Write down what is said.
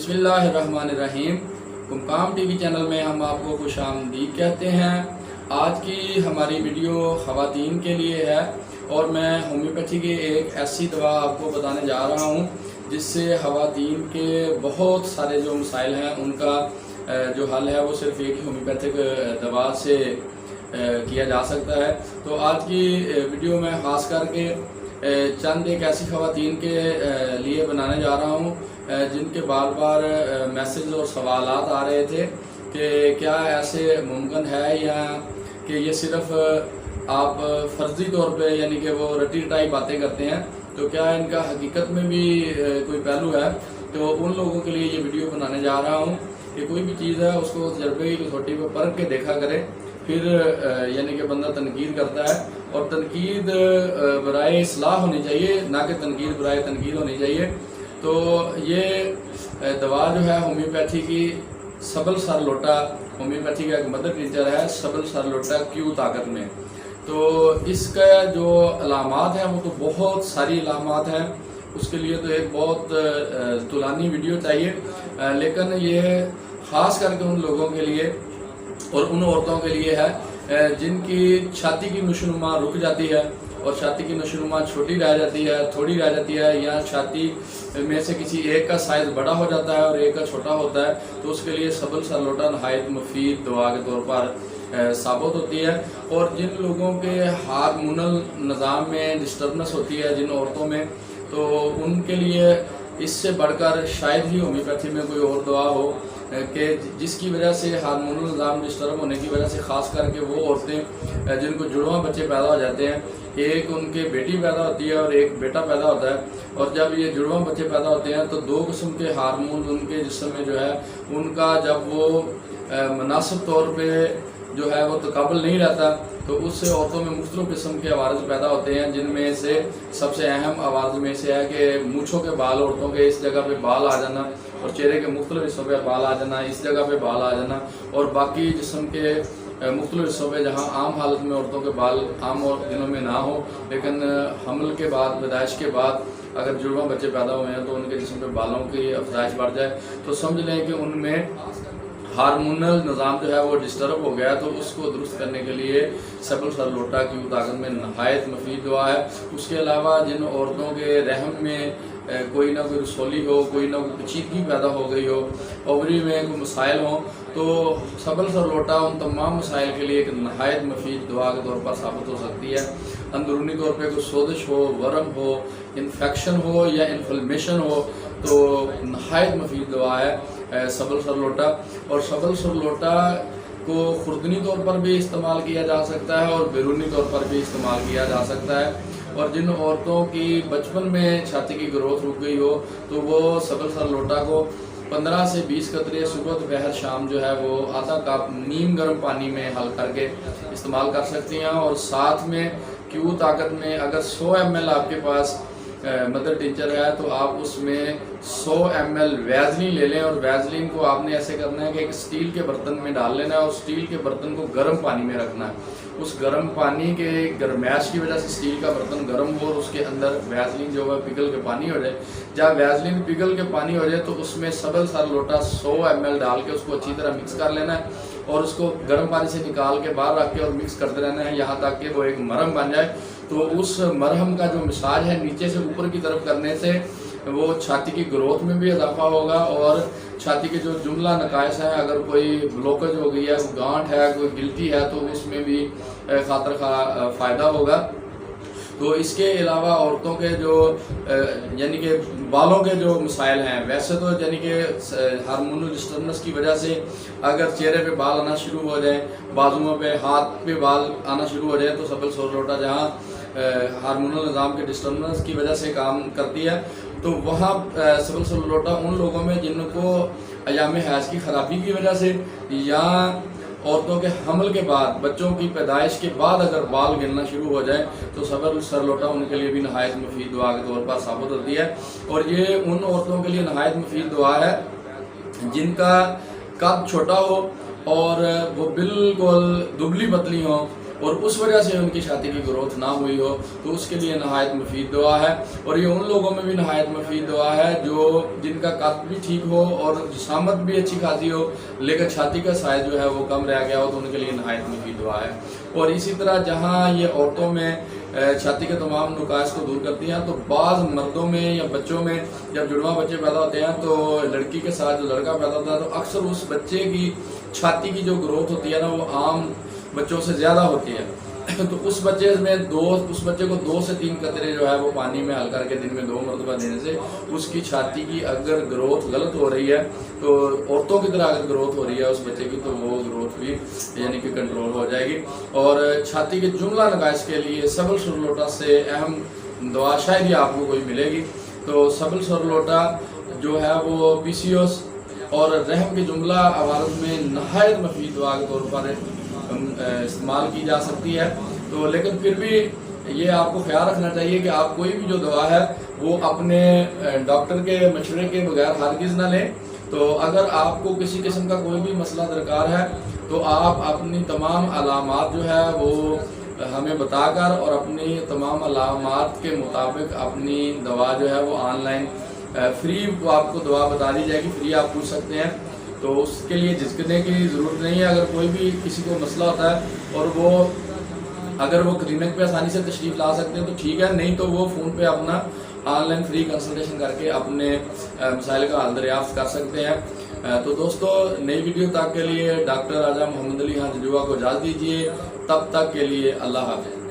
بسم اللہ الرحمن الرحیم۔ قمقام ٹی وی چینل میں ہم آپ کو خوش آمدید کہتے ہیں۔ آج کی ہماری ویڈیو خواتین کے لیے ہے اور میں ہومیوپیتھی کی ایک ایسی دوا آپ کو بتانے جا رہا ہوں جس سے خواتین کے بہت سارے جو مسائل ہیں ان کا جو حل ہے وہ صرف ایک ہومیوپیتھک دوا سے کیا جا سکتا ہے۔ تو آج کی ویڈیو میں خاص کر کے چند ایک ایسی خواتین کے لیے بنانے جا رہا ہوں جن کے بار بار میسج اور سوالات آ رہے تھے کہ کیا ایسے ممکن ہے یا کہ یہ صرف آپ فرضی طور پہ یعنی کہ وہ رٹی رٹائی باتیں کرتے ہیں، تو کیا ان کا حقیقت میں بھی کوئی پہلو ہے۔ تو ان لوگوں کے لیے یہ ویڈیو بنانے جا رہا ہوں کہ کوئی بھی چیز ہے اس کو تجربے کی کسوٹی پہ پرکھ کے دیکھا کرے، پھر یعنی کہ بندہ تنقید کرتا ہے اور تنقید برائے اصلاح ہونی چاہیے، نہ کہ تنقید برائے تنقید ہونی چاہیے۔ تو یہ دوا جو ہے ہومیوپیتھی کی سبل سر لوٹا، ہومیوپیتھی کا ایک مدر ٹیچر ہے سبل سر لوٹا کیو طاقت میں۔ تو اس کا جو علامات ہیں وہ تو بہت ساری علامات ہیں، اس کے لیے تو ایک بہت طولانی ویڈیو چاہیے، لیکن یہ خاص کر کے ان لوگوں کے لیے اور ان عورتوں کے لیے ہے جن کی چھاتی کی نشوونما رک جاتی ہے اور چھاتی کی نشوونما چھوٹی رہ جاتی ہے، تھوڑی رہ جاتی ہے، یا چھاتی میں سے کسی ایک کا سائز بڑا ہو جاتا ہے اور ایک کا چھوٹا ہوتا ہے، تو اس کے لیے سبل سر لوٹا نہایت مفید دوا کے طور پر ثابت ہوتی ہے۔ اور جن لوگوں کے ہارمونل نظام میں ڈسٹربنس ہوتی ہے جن عورتوں میں، تو ان کے لیے اس سے بڑھ کر شاید ہی ہومیوپیتھی میں کوئی اور دوا ہو کہ جس کی وجہ سے ہارمونل نظام ڈسٹرب ہونے کی وجہ سے خاص کر کے وہ عورتیں جن کو جڑواں بچے پیدا ہو جاتے ہیں، ایک ان کے بیٹی پیدا ہوتی ہے اور ایک بیٹا پیدا ہوتا ہے، اور جب یہ جڑواں بچے پیدا ہوتے ہیں تو دو قسم کے ہارمون ان کے جسم میں جو ہے ان کا جب وہ مناسب طور پہ جو ہے وہ تقابل نہیں رہتا، تو اس سے عورتوں میں مختلف قسم کے عوارض پیدا ہوتے ہیں، جن میں سے سب سے اہم عوارض میں سے ہے کہ مونچھوں کے بال، عورتوں کے اس جگہ پہ بال آ جانا اور چہرے کے مختلف حصوں پہ بال آ جانا، اس جگہ پہ بال آ جانا، اور باقی جسم کے مختلف حصوں پہ جہاں عام حالت میں عورتوں کے بال عام اور دنوں میں نہ ہو، لیکن حمل کے بعد پیدائش کے بعد اگر جڑواں بچے پیدا ہوئے ہیں تو ان کے جسم پہ بالوں کی افزائش بڑھ جائے، تو سمجھ لیں کہ ان میں ہارمونل نظام جو ہے وہ ڈسٹرب ہو گیا، تو اس کو درست کرنے کے لیے سبل سر لوٹا کیو طاقت میں نہایت مفید دوا ہے۔ اس کے علاوہ جن عورتوں کے رحم میں کوئی نہ کوئی رسولی ہو، کوئی نہ کوئی پیچیدگی پیدا ہو گئی ہو، اووری میں کوئی مسائل ہوں، تو سبل سر لوٹا ان تمام مسائل کے لیے ایک نہایت مفید دوا کے طور پر ثابت ہو سکتی ہے۔ اندرونی طور پہ کوئی سوزش ہو، ورم ہو، انفیکشن ہو یا انفلمیشن ہو، تو نہایت مفید دوا ہے سبل سر لوٹا۔ اور سبل سر لوٹا کو خوردنی طور پر بھی استعمال کیا جا سکتا ہے اور بیرونی طور پر بھی استعمال کیا جا سکتا ہے، اور جن عورتوں کی بچپن میں چھاتی کی گروتھ رک گئی ہو تو وہ سبل سر لوٹا کو 15 سے 20 قطرے صبح دوپہر شام جو ہے وہ آدھا کپ نیم گرم پانی میں حل کر کے استعمال کر سکتی ہیں، اور ساتھ میں کیو طاقت میں اگر 100 ml آپ کے پاس مدر ٹنچر ہے تو آپ اس میں 100 ml ویزلین لے لیں، اور ویزلین کو آپ نے ایسے کرنا ہے کہ ایک اسٹیل کے برتن میں ڈال لینا ہے اور اسٹیل کے برتن کو گرم پانی میں رکھنا ہے۔ اس گرم پانی کے گرمائش کی وجہ سے اسٹیل کا برتن گرم ہو اور اس کے اندر ویزلین جو ہے پگھل کے پانی ہو جائے، جب ویزلین پگھل کے پانی ہو جائے تو اس میں سبل سر لوٹا 100 ml ڈال کے اس کو اچھی طرح مکس کر لینا ہے، اور اس کو گرم پانی سے نکال کے باہر رکھ کے اور مکس کرتے رہنا ہے یہاں تک کہ وہ ایک مرہم بن جائے۔ تو اس مرہم کا جو مساج ہے نیچے سے اوپر کی طرف کرنے سے وہ چھاتی کی گروتھ میں بھی اضافہ ہوگا، اور چھاتی کے جو جملہ نقائص ہیں، اگر کوئی بلوکج ہو گئی ہے، کوئی گانٹھ ہے، کوئی گلٹی ہے، تو اس میں بھی خاطر خواہ فائدہ ہوگا۔ تو اس کے علاوہ عورتوں کے جو یعنی کہ بالوں کے جو مسائل ہیں، ویسے تو یعنی کہ ہارمونل ڈسٹربنس کی وجہ سے اگر چہرے پہ بال آنا شروع ہو جائیں، بازوؤں پہ، ہاتھ پہ بال آنا شروع ہو جائے، تو سبل سر لوٹا جہاں ہارمونل نظام کے ڈسٹربنس کی وجہ سے کام کرتی ہے، تو وہاں سبل سر لوٹا ان لوگوں میں جن کو ایام حیض کی خرابی کی وجہ سے یا عورتوں کے حمل کے بعد، بچوں کی پیدائش کے بعد اگر بال گرنا شروع ہو جائے تو سبل سر لوٹا ان کے لیے بھی نہایت مفید دعا کے طور پر ثابت ہوتی ہے۔ اور یہ ان عورتوں کے لیے نہایت مفید دعا ہے جن کا قد چھوٹا ہو اور وہ بالکل دبلی پتلی ہوں اور اس وجہ سے ان کی چھاتی کی گروتھ نہ ہوئی ہو تو اس کے لیے نہایت مفید دعا ہے. اور یہ ان لوگوں میں بھی نہایت مفید دعا ہے جن کا قد بھی ٹھیک ہو اور جسامت بھی اچھی خاصی ہو لیکن چھاتی کا سائز جو ہے وہ کم رہ گیا ہو تو ان کے لیے نہایت مفید دعا ہے. اور اسی طرح جہاں یہ عورتوں میں چھاتی کے تمام نقائص کو دور کرتی ہیں تو بعض مردوں میں یا بچوں میں جب جڑواں بچے پیدا ہوتے ہیں تو لڑکی کے ساتھ جو لڑکا پیدا ہوتا ہے تو اکثر اس بچے کی چھاتی کی جو گروتھ ہوتی ہے نا وہ عام بچوں سے زیادہ ہوتی ہے. تو اس بچے کو 2 سے 3 قطرے جو ہے وہ پانی میں ہل کر کے دن میں 2 مرتبہ دینے سے اس کی چھاتی کی اگر گروتھ غلط ہو رہی ہے تو عورتوں کی طرح اگر گروتھ ہو رہی ہے اس بچے کی تو وہ گروتھ بھی یعنی کہ کنٹرول ہو جائے گی. اور چھاتی کے جملہ نقائص کے لیے سبل سرلوٹا سے اہم دعا شاید ہی آپ کو کوئی ملے گی. تو سبل سرلوٹا جو ہے وہ پی سی اوس اور رحم کے جملہ عوارض میں نہایت مفید دعا کے طور پر استعمال کی جا سکتی ہے. تو لیکن پھر بھی یہ آپ کو خیال رکھنا چاہیے کہ آپ کوئی بھی جو دوا ہے وہ اپنے ڈاکٹر کے مشورے کے بغیر ہرگز نہ لیں. تو اگر آپ کو کسی قسم کا کوئی بھی مسئلہ درکار ہے تو آپ اپنی تمام علامات جو ہے وہ ہمیں بتا کر اور اپنی تمام علامات کے مطابق اپنی دوا جو ہے وہ آن لائن فری آپ کو دوا بتا دی جائے گی, فری آپ پوچھ سکتے ہیں. تو اس کے لیے جھجکنے کی ضرورت نہیں ہے. اگر کوئی بھی کسی کو مسئلہ ہوتا ہے اور اگر وہ کلینک پہ آسانی سے تشریف لا سکتے ہیں تو ٹھیک ہے, نہیں تو وہ فون پہ اپنا آن لائن فری کنسلٹیشن کر کے اپنے مسائل کا حل دریافت کر سکتے ہیں. تو دوستو نئی ویڈیو تک کے لیے ڈاکٹر راجہ محمد علی خان ججوا کو اجازت دیجیے. تب تک کے لیے اللہ حافظ.